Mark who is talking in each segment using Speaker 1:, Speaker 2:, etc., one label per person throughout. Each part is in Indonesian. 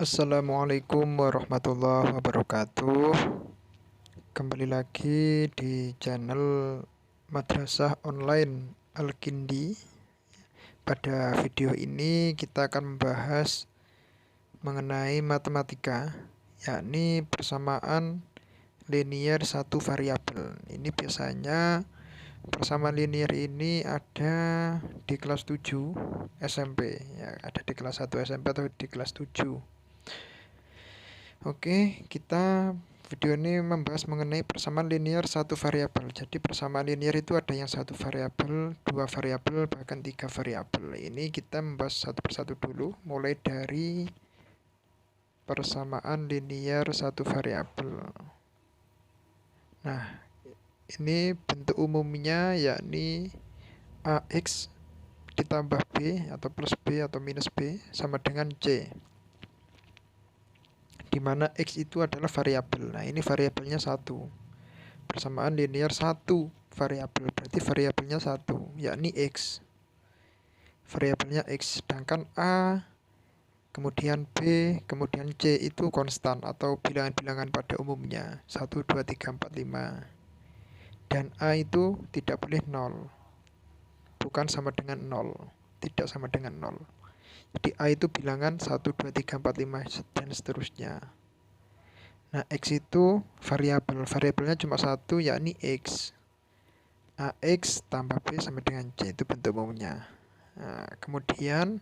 Speaker 1: Assalamualaikum warahmatullahi wabarakatuh. Kembali lagi di channel Madrasah Online Al-Kindi. Pada video ini kita akan membahas mengenai matematika, yakni persamaan linear satu variabel. Ini biasanya persamaan linear ini ada di kelas 7 SMP, ya, ada di kelas 1 SMP atau di kelas 7. Oke, video ini membahas mengenai persamaan linear satu variabel. Jadi persamaan linear itu ada yang satu variabel, dua variabel, bahkan tiga variabel. Ini kita membahas satu persatu dulu, mulai dari persamaan linear satu variabel. Nah, ini bentuk umumnya yakni AX ditambah B atau plus B atau minus B sama dengan C, di mana X itu adalah variabel. Nah, ini variabelnya satu. Persamaan linear satu variabel, berarti variabelnya satu, yakni X. Variabelnya X, sedangkan A, kemudian B, kemudian C itu konstan atau bilangan-bilangan pada umumnya, 1, 2, 3, 4, 5. Dan A itu tidak boleh 0, bukan sama dengan 0, tidak sama dengan 0. Jadi A itu bilangan 1, 2, 3, 4, 5, dan seterusnya. Nah, X itu variabelnya cuma satu, yakni X. AX tambah B sama dengan C, itu bentuk umumnya. Nah, kemudian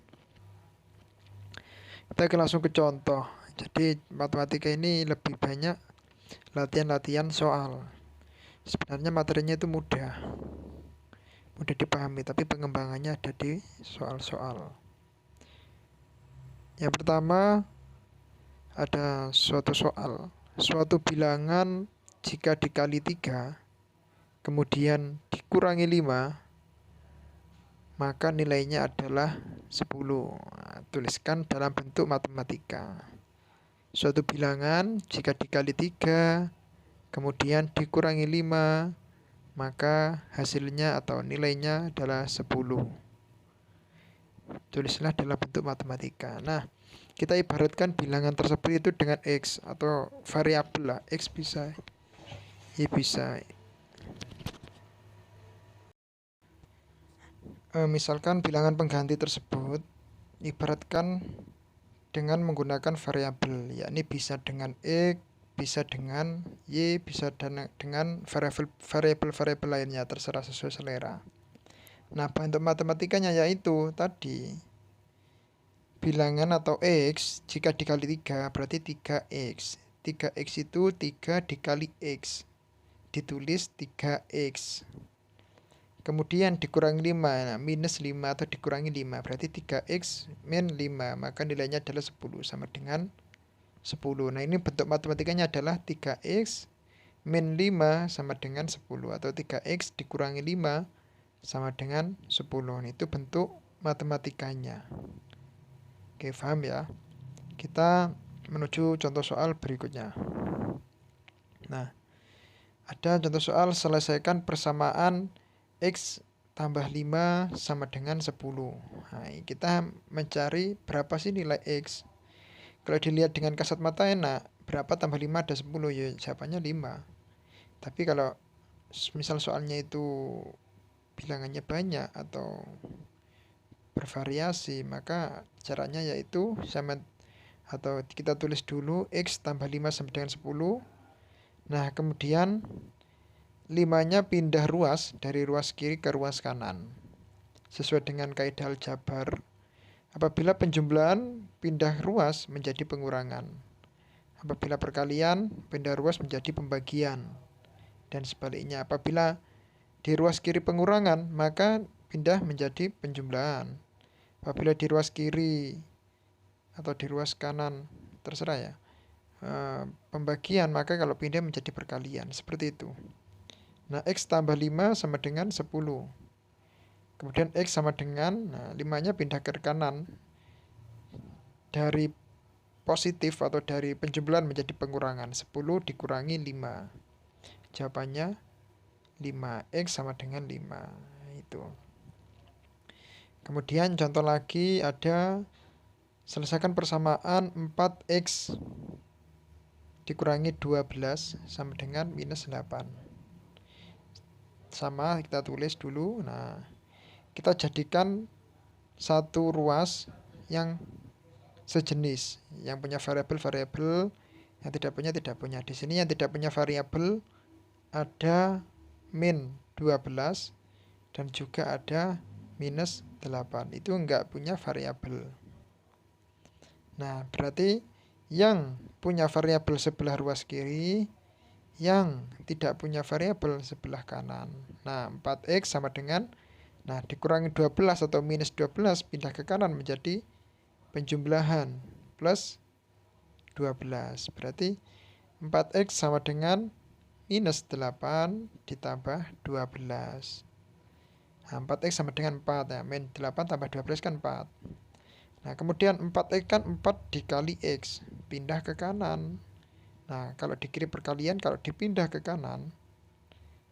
Speaker 1: kita langsung ke contoh. Jadi matematika ini lebih banyak latihan-latihan soal. Sebenarnya materinya itu mudah dipahami, tapi pengembangannya ada di soal-soal. Yang pertama, ada suatu soal, suatu bilangan jika dikali 3 kemudian dikurangi 5, maka nilainya adalah 10. Nah, tuliskan dalam bentuk matematika. Suatu bilangan jika dikali 3 kemudian dikurangi 5, maka hasilnya atau nilainya adalah 10. Tulislah dalam bentuk matematika. Nah, kita ibaratkan bilangan tersebut itu dengan X atau variabel lah. X bisa, Y bisa. Misalkan bilangan pengganti tersebut ibaratkan dengan menggunakan variabel, yakni bisa dengan X, bisa dengan Y, bisa dengan variabel lainnya, terserah sesuai selera. Nah, bentuk matematikanya yaitu tadi bilangan atau X jika dikali 3 berarti 3X. 3X itu 3 dikali X, ditulis 3X. Kemudian dikurangi 5, nah, minus 5 atau dikurangi 5, berarti 3X min 5, maka nilainya adalah 10, sama dengan 10. Nah, ini bentuk matematikanya adalah 3X min 5 sama dengan 10, atau 3X dikurangi 5 sama dengan 10. Nah, itu bentuk matematikanya. Oke, paham ya? Kita menuju contoh soal berikutnya. Nah, ada contoh soal, selesaikan persamaan X tambah 5 sama dengan 10. Nah, kita mencari berapa sih nilai X. Kalau dilihat dengan kasat mata enak, berapa tambah 5 ada 10, ya jawabannya 5. Tapi kalau misal soalnya itu bilangannya banyak atau bervariasi, maka caranya yaitu atau kita tulis dulu X tambah 5 sama dengan 10. Nah, kemudian 5-nya pindah ruas dari ruas kiri ke ruas kanan sesuai dengan kaidah aljabar. Apabila penjumlahan, pindah ruas menjadi pengurangan. Apabila perkalian, pindah ruas menjadi pembagian. Dan sebaliknya, apabila di ruas kiri pengurangan, maka pindah menjadi penjumlahan. Apabila di ruas kiri atau di ruas kanan, terserah ya, pembagian, maka kalau pindah menjadi perkalian. Seperti itu. Nah, X tambah 5 sama dengan 10. Kemudian X sama dengan, nah, 5-nya pindah ke kanan. Dari positif atau dari penjumlahan menjadi pengurangan. 10 dikurangi 5. Jawabannya 5. X sama dengan 5. Itu. Kemudian contoh lagi ada Selesaikan persamaan 4x dikurangi 12 sama dengan minus 8. Sama, kita tulis dulu. Nah, kita jadikan satu ruas yang sejenis, yang punya variabel-variabel, yang tidak punya. Di sini yang tidak punya variabel ada min 12 dan juga ada minus 8. Itu enggak punya variabel. Nah, berarti yang punya variabel sebelah ruas kiri, yang tidak punya variabel sebelah kanan. Nah, 4x sama dengan, nah, dikurangi 12 atau minus 12 pindah ke kanan menjadi penjumlahan plus 12. Berarti 4x sama dengan minus 8 ditambah 12. Nah, 4x sama dengan 4 ya. Min 8 tambah 12 kan 4. Nah, kemudian 4x kan 4 dikali x, pindah ke kanan. Nah, kalau di kiri perkalian, kalau dipindah ke kanan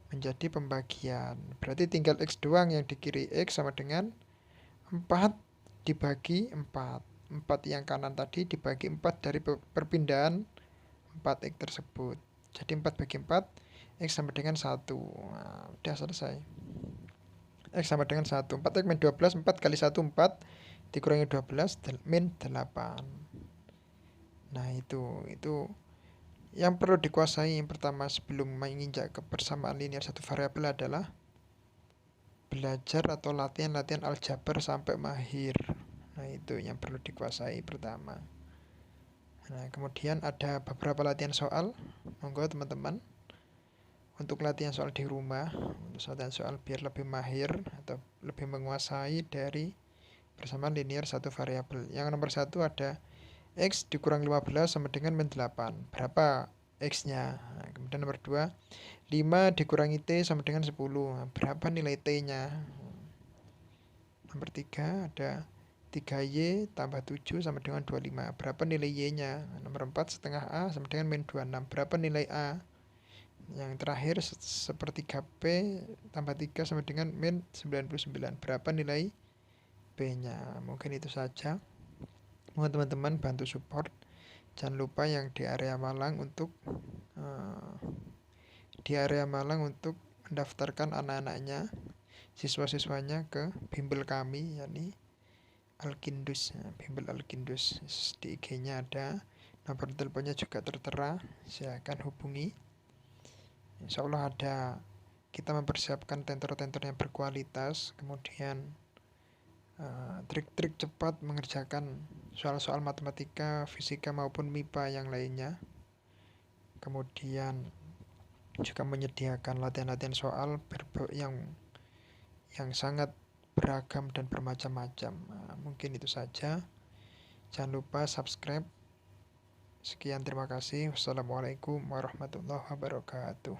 Speaker 1: menjadi pembagian. Berarti tinggal x doang, yang di kiri x sama dengan 4 dibagi 4. 4 yang kanan tadi dibagi 4 dari perpindahan 4x tersebut. Jadi 4 bagi 4, x sama dengan 1. Nah, udah selesai. X sama dengan 1. 4x min 12, 4 kali 1, 4 dikurangi 12 min 8. Nah, itu yang perlu dikuasai yang pertama sebelum menginjak ke persamaan linear satu variabel adalah belajar atau latihan-latihan aljabar sampai mahir. Nah, itu yang perlu dikuasai pertama. Nah, kemudian ada beberapa latihan soal. Monggo teman-teman untuk latihan soal di rumah, untuk latihan soal biar lebih mahir atau lebih menguasai dari persamaan linear satu variabel. Yang nomor 1 ada x dikurang 15 sama dengan min 8. Berapa x-nya? Nah, kemudian nomor 2, 5 dikurangi t sama dengan 10. Nah, berapa nilai t-nya? Nomor 3 ada 3y tambah 7 sama dengan 25. Berapa nilai y-nya? Nah, nomor 4, setengah a sama dengan min 26. Berapa nilai a? Yang terakhir sepertiga p tambah 3 sama dengan min 99. Berapa nilai p-nya? Mungkin itu saja. Mohon teman-teman bantu support. Jangan lupa yang di area Malang untuk mendaftarkan anak-anaknya, siswa-siswanya ke bimbel kami, yakni Alkindus, bimbel Alkindus. Di IG-nya ada, nomor teleponnya juga tertera. Silakan hubungi. Insya Allah kita mempersiapkan tentor-tentor yang berkualitas, kemudian trik-trik cepat mengerjakan soal-soal matematika, fisika maupun MIPA yang lainnya. Kemudian juga menyediakan latihan-latihan soal yang sangat beragam dan bermacam-macam. Nah, mungkin itu saja. Jangan lupa subscribe. Sekian, terima kasih. Wassalamualaikum warahmatullahi wabarakatuh.